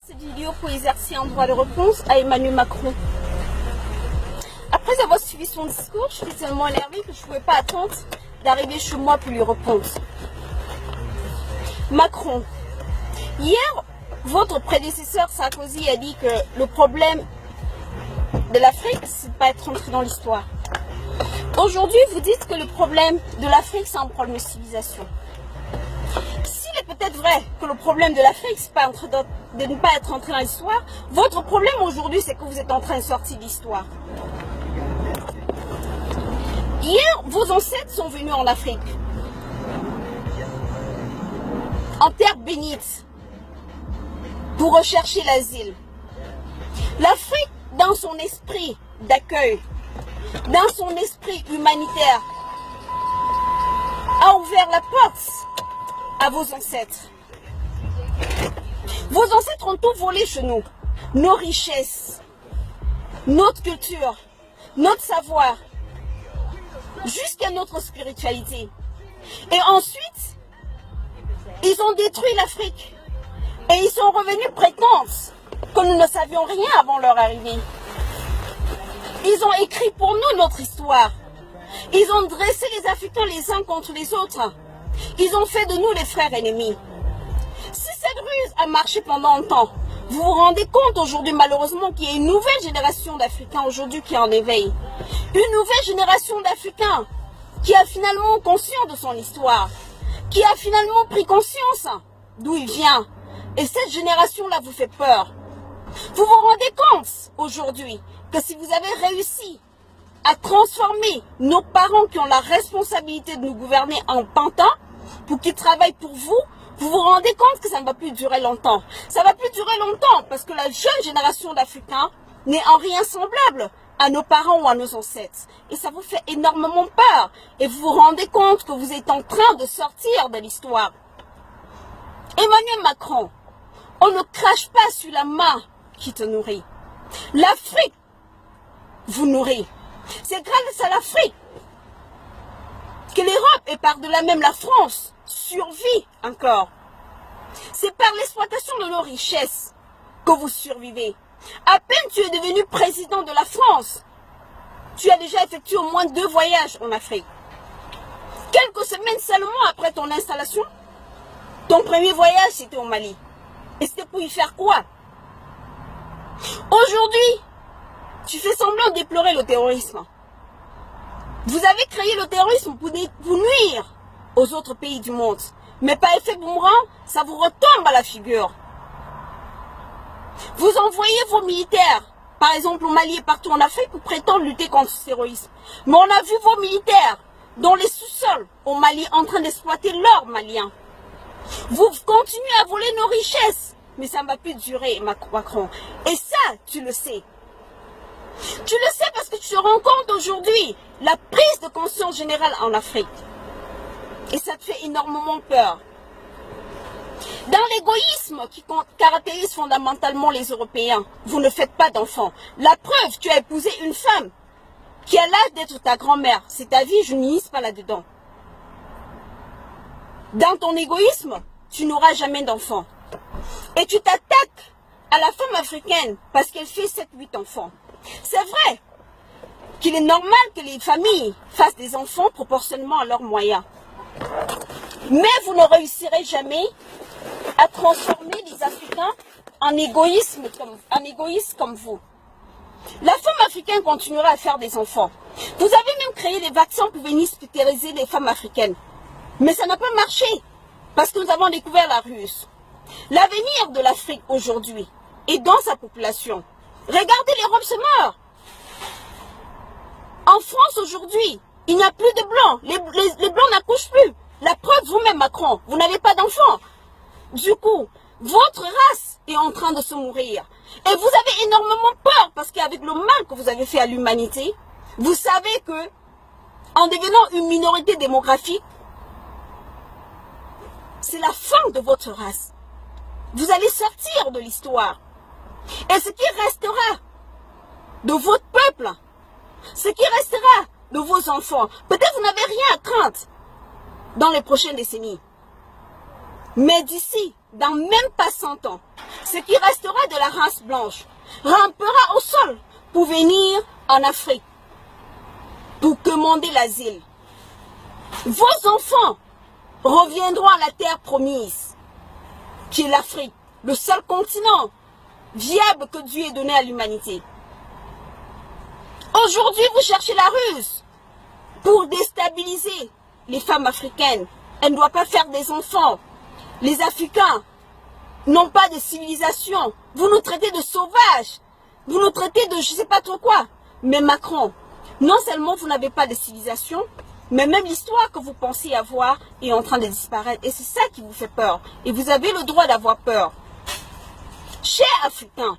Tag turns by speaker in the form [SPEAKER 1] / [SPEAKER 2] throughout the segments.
[SPEAKER 1] Cette vidéo pour exercer un droit de réponse à Emmanuel Macron. Après avoir suivi son discours, je suis tellement énervée que je ne pouvais pas attendre d'arriver chez moi pour lui répondre. Macron, hier, votre prédécesseur Sarkozy a dit que le problème de l'Afrique, c'est de ne pas être entré dans l'histoire. Aujourd'hui, vous dites que le problème de l'Afrique, c'est un problème de civilisation. S'il est peut-être vrai que le problème de l'Afrique, c'est de ne pas être entré dans l'histoire, votre problème aujourd'hui, c'est que vous êtes en train de sortir de l'histoire. Hier, vos ancêtres sont venus en Afrique, en terre bénite, pour rechercher l'asile. L'Afrique, dans son esprit d'accueil, dans son esprit humanitaire, a ouvert la porte à vos ancêtres. Vos ancêtres ont tout volé chez nous. Nos richesses, notre culture, notre savoir, jusqu'à notre spiritualité. Et ensuite, ils ont détruit l'Afrique. Et ils sont revenus prétendre que nous ne savions rien avant leur arrivée. Ils ont écrit pour nous notre histoire. Ils ont dressé les Africains les uns contre les autres. Ils ont fait de nous les frères ennemis. Si cette ruse a marché pendant longtemps, vous vous rendez compte aujourd'hui malheureusement qu'il y a une nouvelle génération d'Africains aujourd'hui qui est en éveil. Une nouvelle génération d'Africains qui a finalement conscience de son histoire, qui a finalement pris conscience d'où il vient. Et cette génération-là vous fait peur. Vous vous rendez compte aujourd'hui que si vous avez réussi à transformer nos parents qui ont la responsabilité de nous gouverner en pantins, pour qu'ils travaillent pour vous, vous vous rendez compte que ça ne va plus durer longtemps. Ça ne va plus durer longtemps parce que la jeune génération d'Africains n'est en rien semblable à nos parents ou à nos ancêtres. Et ça vous fait énormément peur. Et vous vous rendez compte que vous êtes en train de sortir de l'histoire. Emmanuel Macron, on ne crache pas sur la main qui te nourrit. L'Afrique vous nourrit. C'est grâce à l'Afrique que l'Europe et par-delà même la France survit encore. C'est par l'exploitation de nos richesses que vous survivez. À peine tu es devenu président de la France, tu as déjà effectué au moins 2 voyages en Afrique. Quelques semaines seulement après ton installation, ton premier voyage c'était au Mali. Et c'était pour y faire quoi? Aujourd'hui, tu fais semblant de déplorer le terrorisme. Vous avez créé le terrorisme pour nuire aux autres pays du monde. Mais par effet boomerang, ça vous retombe à la figure. Vous envoyez vos militaires, par exemple au Mali et partout en Afrique, pour prétendre lutter contre ce terrorisme. Mais on a vu vos militaires dans les sous-sols au Mali en train d'exploiter l'or malien. Vous continuez à voler nos richesses. Mais ça ne va plus durer, Macron. Et ça, tu le sais. Tu le sais parce que tu te rends compte aujourd'hui la prise de conscience générale en Afrique. Et ça te fait énormément peur. Dans l'égoïsme qui caractérise fondamentalement les Européens, vous ne faites pas d'enfants. La preuve, tu as épousé une femme qui a l'âge d'être ta grand-mère. C'est ta vie, je n'y pas là-dedans. Dans ton égoïsme, tu n'auras jamais d'enfants. Et tu t'attaques à la femme africaine parce qu'elle fait 7-8 enfants. C'est vrai qu'il est normal que les familles fassent des enfants proportionnellement à leurs moyens. Mais vous ne réussirez jamais à transformer les Africains en égoïstes comme vous. La femme africaine continuera à faire des enfants. Vous avez même créé des vaccins pour venir stériliser les femmes africaines. Mais ça n'a pas marché parce que nous avons découvert la ruse. L'avenir de l'Afrique aujourd'hui est dans sa population. Regardez, l'Europe se meurt. En France aujourd'hui, il n'y a plus de blancs. Les blancs n'accouchent plus. La preuve, vous-même Macron, vous n'avez pas d'enfants. Du coup, votre race est en train de se mourir. Et vous avez énormément peur parce qu'avec le mal que vous avez fait à l'humanité, vous savez que en devenant une minorité démographique, c'est la fin de votre race. Vous allez sortir de l'histoire. Et ce qui restera de votre peuple, ce qui restera de vos enfants, peut-être vous n'avez rien à craindre dans les prochaines décennies. Mais d'ici dans même pas 100 ans, ce qui restera de la race blanche rampera au sol pour venir en Afrique, pour demander l'asile. Vos enfants reviendront à la terre promise, qui est l'Afrique, le seul continent viable que Dieu ait donné à l'humanité. Aujourd'hui, vous cherchez la ruse pour déstabiliser les femmes africaines. Elles ne doivent pas faire des enfants. Les Africains n'ont pas de civilisation. Vous nous traitez de sauvages. Vous nous traitez de je ne sais pas trop quoi. Mais Macron, non seulement vous n'avez pas de civilisation, mais même l'histoire que vous pensez avoir est en train de disparaître. Et c'est ça qui vous fait peur. Et vous avez le droit d'avoir peur. Chers Africains,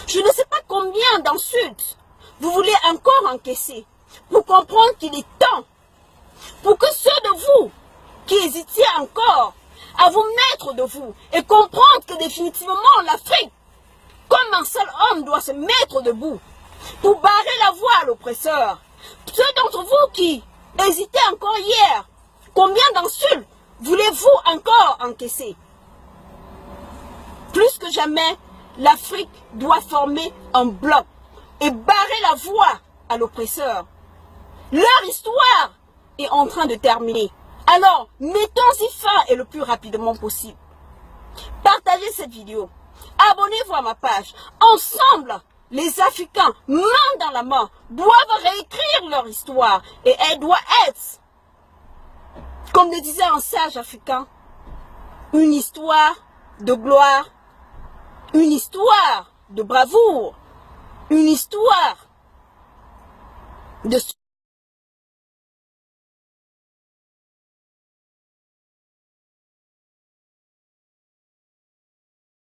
[SPEAKER 1] je ne sais pas combien d'insultes vous voulez encore encaisser pour comprendre qu'il est temps pour que ceux de vous qui hésitiez encore à vous mettre de vous et comprendre que définitivement l'Afrique, comme un seul homme, doit se mettre debout pour barrer la voie à l'oppresseur. Ceux d'entre vous qui hésitaient encore hier, combien d'insultes voulez-vous encore encaisser? Plus que jamais, l'Afrique doit former un bloc et barrer la voie à l'oppresseur. Leur histoire est en train de terminer. Alors, mettons-y fin et le plus rapidement possible. Partagez cette vidéo. Abonnez-vous à ma page. Ensemble, les Africains, main dans la main, doivent réécrire leur histoire. Et elle doit être, comme le disait un sage africain, une histoire de gloire, une histoire de bravoure, une histoire de